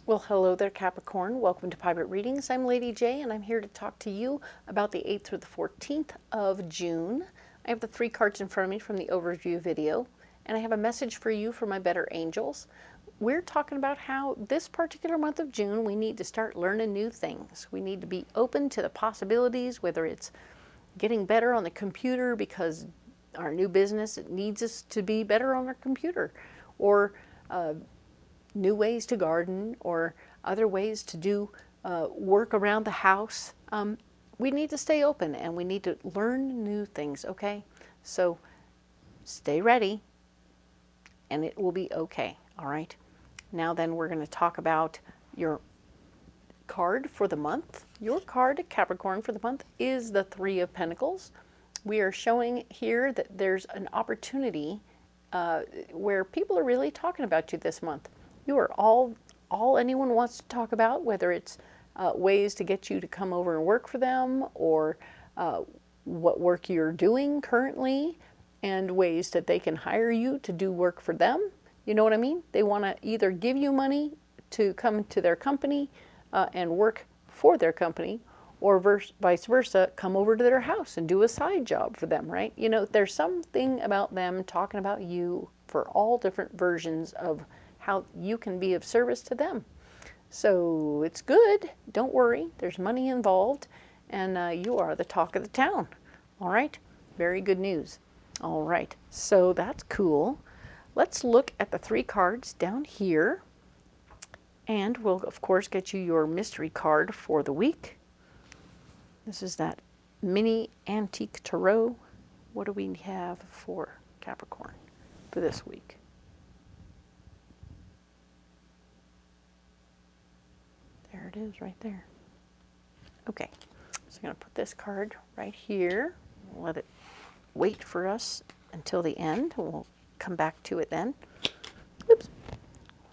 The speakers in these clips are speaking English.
Well, hello there, Capricorn. Welcome to Private Readings. I'm Lady J, and I'm here to talk to you about the 8th through the 14th of June. I have the 3 cards in front of me from the overview video, and I have a message for you from my better angels. We're talking about how this particular month of June, we need to start learning new things. We need to be open to the possibilities, whether it's getting better on the computer because our new business, it needs us to be better on our computer, or new ways to garden, or other ways to do work around the house. We need to stay open and we need to learn new things, okay? So stay ready and it will be okay, all right? Now then, we're going to talk about your card for the month. Your card, Capricorn, for the month is the 3 of Pentacles. We are showing here that there's an opportunity where people are really talking about you this month. You are all anyone wants to talk about, whether it's ways to get you to come over and work for them, or what work you're doing currently, and ways that they can hire you to do work for them. You know what I mean? They want to either give you money to come to their company and work for their company, or vice versa, come over to their house and do a side job for them, right? You know, there's something about them talking about you for all different versions of how you can be of service to them. So it's good. Don't worry. There's money involved, and you are the talk of the town. All right? Very good news. All right. So that's cool. Let's look at the 3 cards down here, and we'll, of course, get you your mystery card for the week. This is that mini antique tarot. What do we have for Capricorn for this week? There it is right there. Okay, so I'm going to put this card right here. We'll let it wait for us until the end. We'll come back to it then. Oops.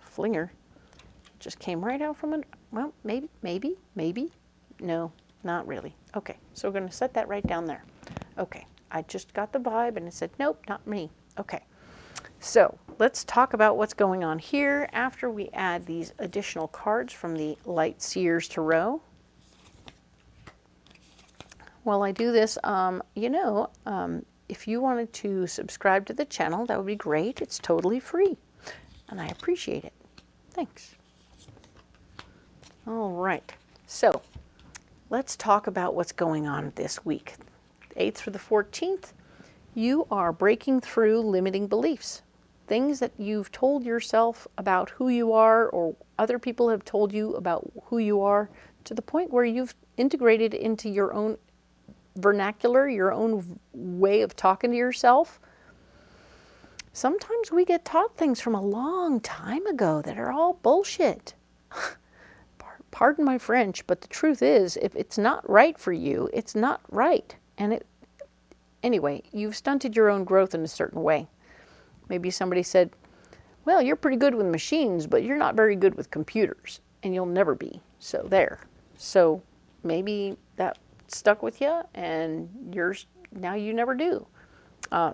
Flinger. Just came right out from it. Well, maybe. No, not really. Okay, so we're going to set that right down there. Okay, I just got the vibe and it said, nope, not me. Okay. So let's talk about what's going on here after we add these additional cards from the Light Seers Tarot. While I do this, if you wanted to subscribe to the channel, that would be great. It's totally free, and I appreciate it. Thanks. All right, so let's talk about what's going on this week. 8th through the 14th, you are breaking through limiting beliefs. Things that you've told yourself about who you are, or other people have told you about who you are, to the point where you've integrated into your own vernacular, your own way of talking to yourself. Sometimes we get taught things from a long time ago that are all bullshit. Pardon my French, but the truth is, if it's not right for you, it's not right. And anyway, you've stunted your own growth in a certain way. Maybe somebody said, well, you're pretty good with machines, but you're not very good with computers, and you'll never be. So there. So maybe that stuck with you, and now you never do.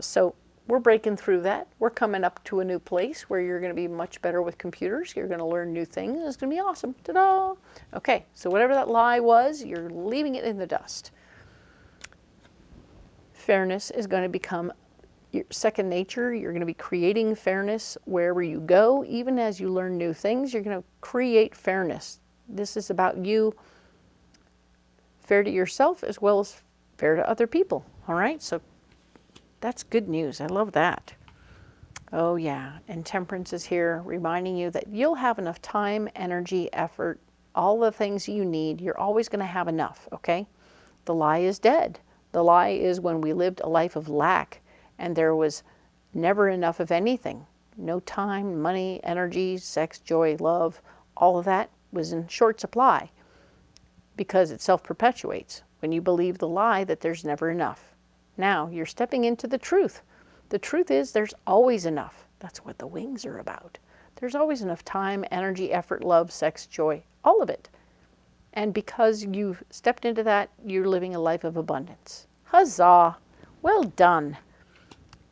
So we're breaking through that. We're coming up to a new place where you're going to be much better with computers. You're going to learn new things. It's going to be awesome. Ta-da! Okay, so whatever that lie was, you're leaving it in the dust. Fairness is going to become your second nature. You're going to be creating fairness wherever you go. Even as you learn new things, you're going to create fairness. This is about you, fair to yourself as well as fair to other people. All right, so that's good news. I love that. Oh yeah, and Temperance is here reminding you that you'll have enough time, energy, effort, all the things you need. You're always going to have enough, okay? The lie is dead. The lie is when we lived a life of lack and there was never enough of anything. No time, money, energy, sex, joy, love, all of that was in short supply because it self-perpetuates when you believe the lie that there's never enough. Now you're stepping into the truth. The truth is there's always enough. That's what the wings are about. There's always enough time, energy, effort, love, sex, joy, all of it. And because you've stepped into that, you're living a life of abundance. Huzzah! Well done.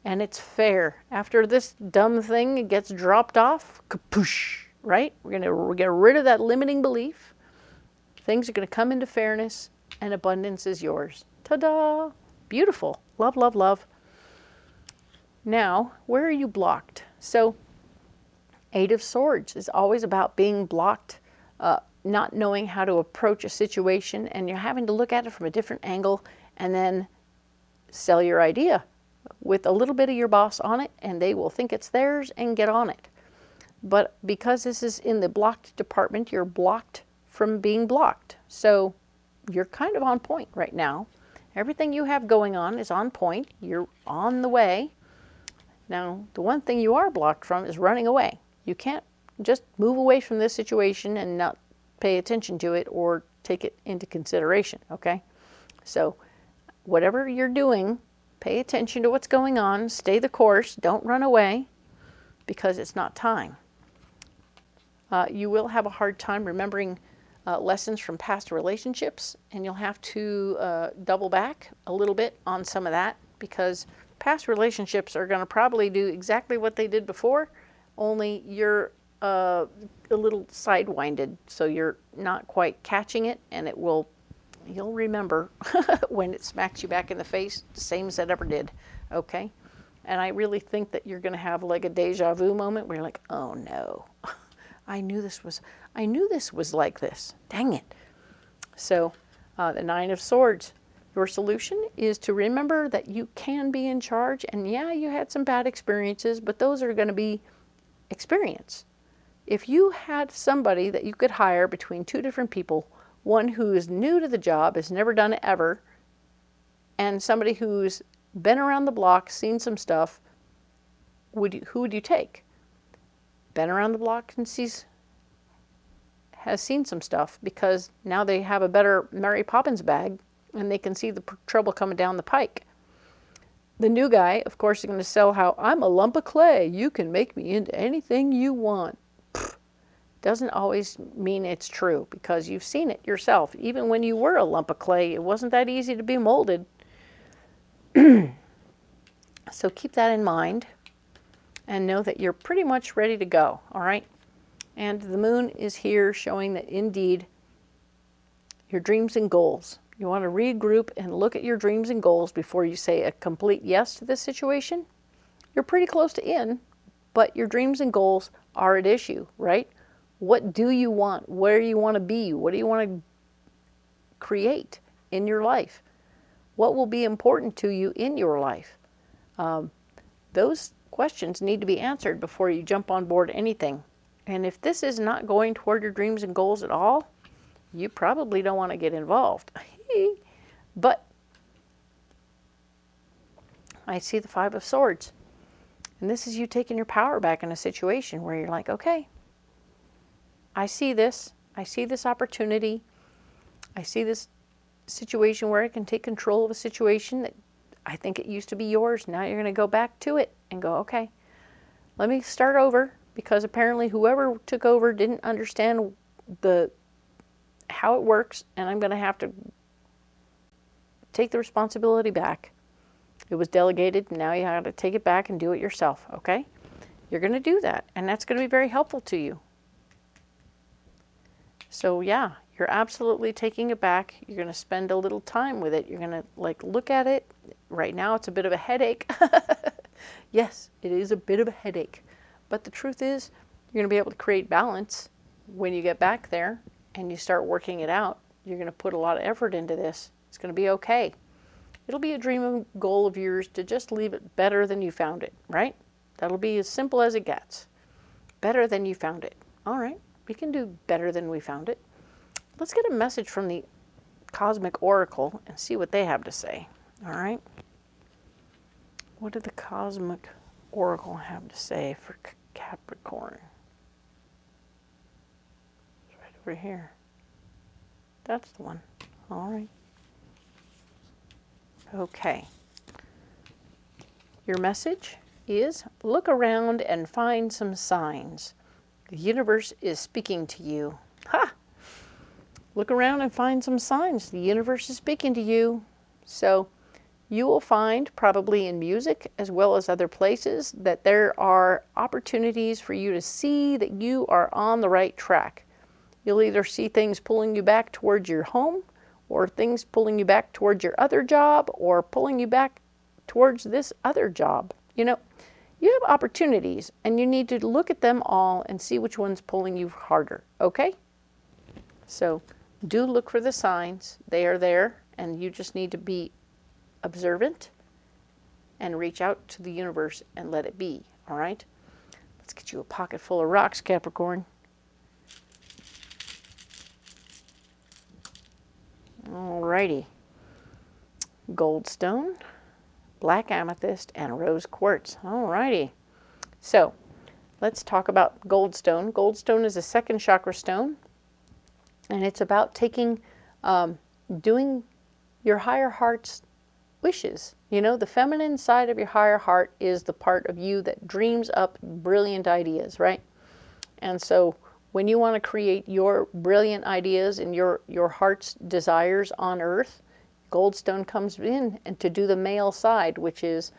And it's fair. After this dumb thing gets dropped off, kapoosh, right? We're going to get rid of that limiting belief. Things are going to come into fairness, and abundance is yours. Ta-da! Beautiful. Love, love, love. Now, where are you blocked? So, Eight of Swords is always about being blocked, not knowing how to approach a situation, and you're having to look at it from a different angle and then sell your idea with a little bit of your boss on it, and they will think it's theirs and get on it. But because this is in the blocked department, you're blocked from being blocked. So you're kind of on point right now. Everything you have going on is on point. You're on the way. Now, the one thing you are blocked from is running away. You can't just move away from this situation and not pay attention to it or take it into consideration, okay? So whatever you're doing, pay attention to what's going on, stay the course, don't run away, because it's not time. You will have a hard time remembering lessons from past relationships, and you'll have to double back a little bit on some of that, because past relationships are going to probably do exactly what they did before, only you're a little sidewinded, so you're not quite catching it, and you'll remember when it smacks you back in the face, the same as it ever did, okay? And I really think that you're going to have like a deja vu moment where you're like, oh no, I knew this was like this. Dang it. So the Nine of Swords, your solution is to remember that you can be in charge, and yeah, you had some bad experiences, but those are going to be experience. If you had somebody that you could hire between two different people, one who is new to the job, has never done it ever, and somebody who's been around the block, seen some stuff, who would you take? Been around the block and has seen some stuff, because now they have a better Mary Poppins bag and they can see the trouble coming down the pike. The new guy, of course, is going to sell how I'm a lump of clay. You can make me into anything you want. Pfft. Doesn't always mean it's true, because you've seen it yourself. Even when you were a lump of clay, it wasn't that easy to be molded. So keep that in mind and know that you're pretty much ready to go, all right? And the moon is here showing that indeed your dreams and goals. You want to regroup and look at your dreams and goals before you say a complete yes to this situation. You're pretty close to in, but your dreams and goals are at issue, right? What do you want? Where do you want to be? What do you want to create in your life? What will be important to you in your life? Those questions need to be answered before you jump on board anything. And if this is not going toward your dreams and goals at all, you probably don't want to get involved. But I see the Five of Swords. And this is you taking your power back in a situation where you're like, okay, I see this opportunity. I see this situation where I can take control of a situation that I think it used to be yours. Now you're going to go back to it and go, okay, let me start over, because apparently whoever took over didn't understand how it works, and I'm going to have to take the responsibility back. It was delegated, and now you have to take it back and do it yourself, okay? You're going to do that, and that's going to be very helpful to you. So yeah, you're absolutely taking it back. You're going to spend a little time with it. You're going to like look at it. Right now it's a bit of a headache. Yes, it is a bit of a headache. But the truth is, you're going to be able to create balance when you get back there and you start working it out. You're going to put a lot of effort into this. It's going to be okay. It'll be a dream and goal of yours to just leave it better than you found it, right? That'll be as simple as it gets. Better than you found it. All right, we can do better than we found it. Let's get a message from the Cosmic Oracle and see what they have to say. All right. What did the Cosmic Oracle have to say for Capricorn? It's right over here. That's the one. All right. Okay. Your message is look around and find some signs. The universe is speaking to you. Ha! Look around and find some signs. The universe is speaking to you. So you will find, probably in music as well as other places, that there are opportunities for you to see that you are on the right track. You'll either see things pulling you back towards your home, or things pulling you back towards your other job, or pulling you back towards this other job. You know, you have opportunities, and you need to look at them all and see which one's pulling you harder, okay? So do look for the signs. They are there, and you just need to be observant and reach out to the universe and let it be, all right? Let's get you a pocket full of rocks, Capricorn. Alrighty. Goldstone, black amethyst, and rose quartz. Alrighty. So let's talk about goldstone. Goldstone is a second chakra stone, and it's about taking, doing your higher heart's wishes. You know, the feminine side of your higher heart is the part of you that dreams up brilliant ideas, right? And so when you want to create your brilliant ideas and your heart's desires on earth, goldstone comes in and to do the male side, which is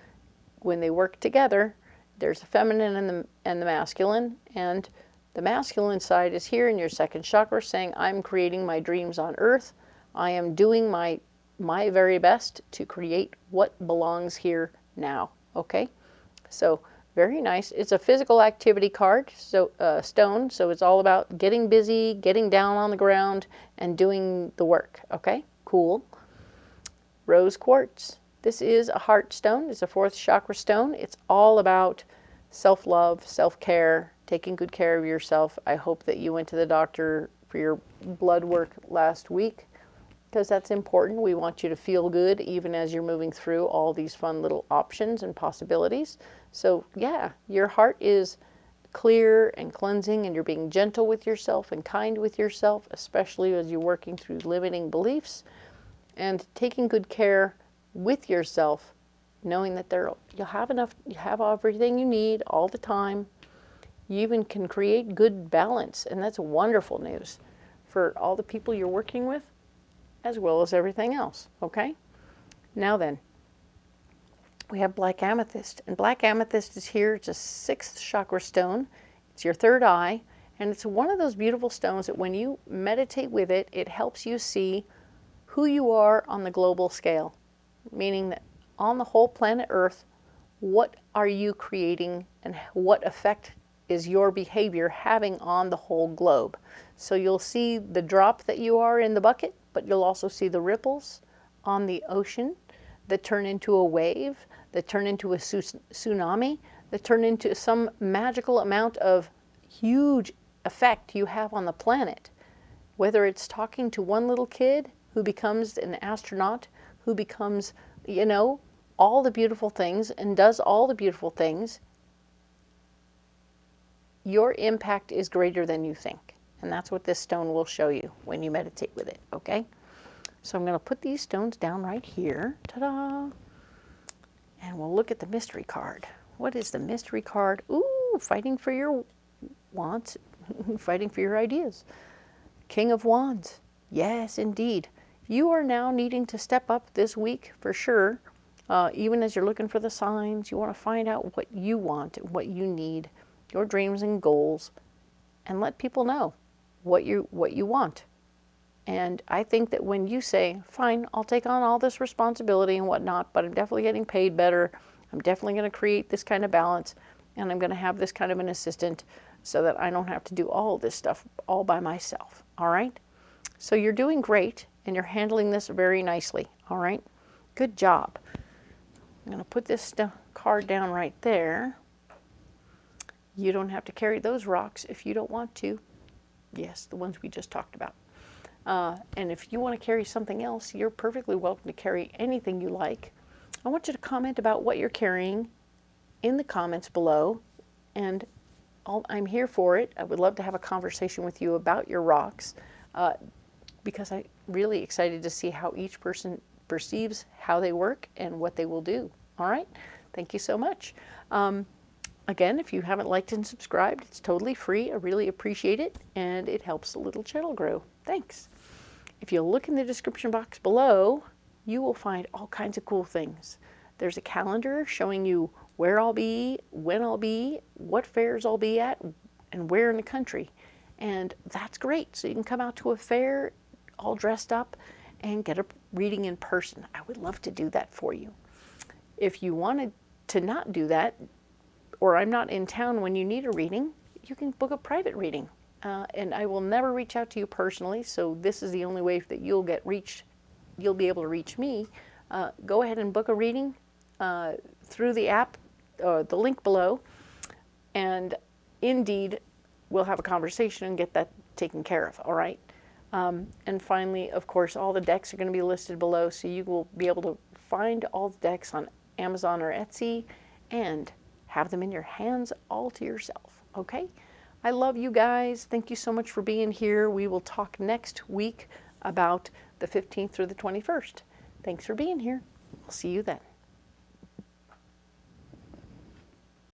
when they work together, there's the feminine and the masculine, and the masculine side is here in your second chakra saying, I'm creating my dreams on earth. I am doing my very best to create what belongs here now, okay? So very nice. It's a physical activity card, so stone, so it's all about getting busy, getting down on the ground, and doing the work, okay? Cool. Rose quartz. This is a heart stone. It's a fourth chakra stone. It's all about self-love, self-care, taking good care of yourself. I hope that you went to the doctor for your blood work last week, because that's important. We want you to feel good even as you're moving through all these fun little options and possibilities. So yeah, your heart is clear and cleansing, and you're being gentle with yourself and kind with yourself, especially as you're working through limiting beliefs, and taking good care with yourself, knowing that you'll have enough, you have everything you need all the time. You even can create good balance, and that's wonderful news for all the people you're working with, as well as everything else, okay? Now then, we have black amethyst, and black amethyst is here. It's a sixth chakra stone. It's your third eye, and it's one of those beautiful stones that when you meditate with it, it helps you see who you are on the global scale, meaning that on the whole planet Earth, what are you creating and what effect is your behavior having on the whole globe? So you'll see the drop that you are in the bucket, but you'll also see the ripples on the ocean that turn into a wave, that turn into a tsunami, that turn into some magical amount of huge effect you have on the planet. Whether it's talking to one little kid who becomes an astronaut, who becomes, you know, all the beautiful things and does all the beautiful things, your impact is greater than you think. And that's what this stone will show you when you meditate with it, okay? So I'm going to put these stones down right here. Ta-da! And we'll look at the mystery card. What is the mystery card? Ooh, fighting for your wants, fighting for your ideas. King of Wands. Yes, indeed. You are now needing to step up this week for sure. Even as you're looking for the signs, you want to find out what you want, what you need, your dreams and goals, and let people know what you want. And I think that when you say, fine, I'll take on all this responsibility and whatnot, but I'm definitely getting paid better, I'm definitely going to create this kind of balance, and I'm going to have this kind of an assistant so that I don't have to do all this stuff all by myself, all right? So you're doing great, and you're handling this very nicely, all right? Good job. I'm going to put this card down right there. You don't have to carry those rocks if you don't want to. Yes, the ones we just talked about. And if you want to carry something else, you're perfectly welcome to carry anything you like. I want you to comment about what you're carrying in the comments below, and I'm here for it. I would love to have a conversation with you about your rocks, because I'm really excited to see how each person perceives how they work and what they will do. All right? Thank you so much. Again, if you haven't liked and subscribed, it's totally free. I really appreciate it, and it helps the little channel grow. Thanks. If you'll look in the description box below, you will find all kinds of cool things. There's a calendar showing you where I'll be, when I'll be, what fairs I'll be at, and where in the country. And that's great. So you can come out to a fair all dressed up and get a reading in person. I would love to do that for you. If you wanted to not do that, or I'm not in town when you need a reading, you can book a private reading. And I will never reach out to you personally, so this is the only way that you'll be able to reach me. Go ahead and book a reading through the app, the link below, and indeed, we'll have a conversation and get that taken care of, all right? And finally, of course, all the decks are going to be listed below, so you will be able to find all the decks on Amazon or Etsy and have them in your hands all to yourself, okay? I love you guys. Thank you so much for being here. We will talk next week about the 15th through the 21st. Thanks for being here. I'll see you then.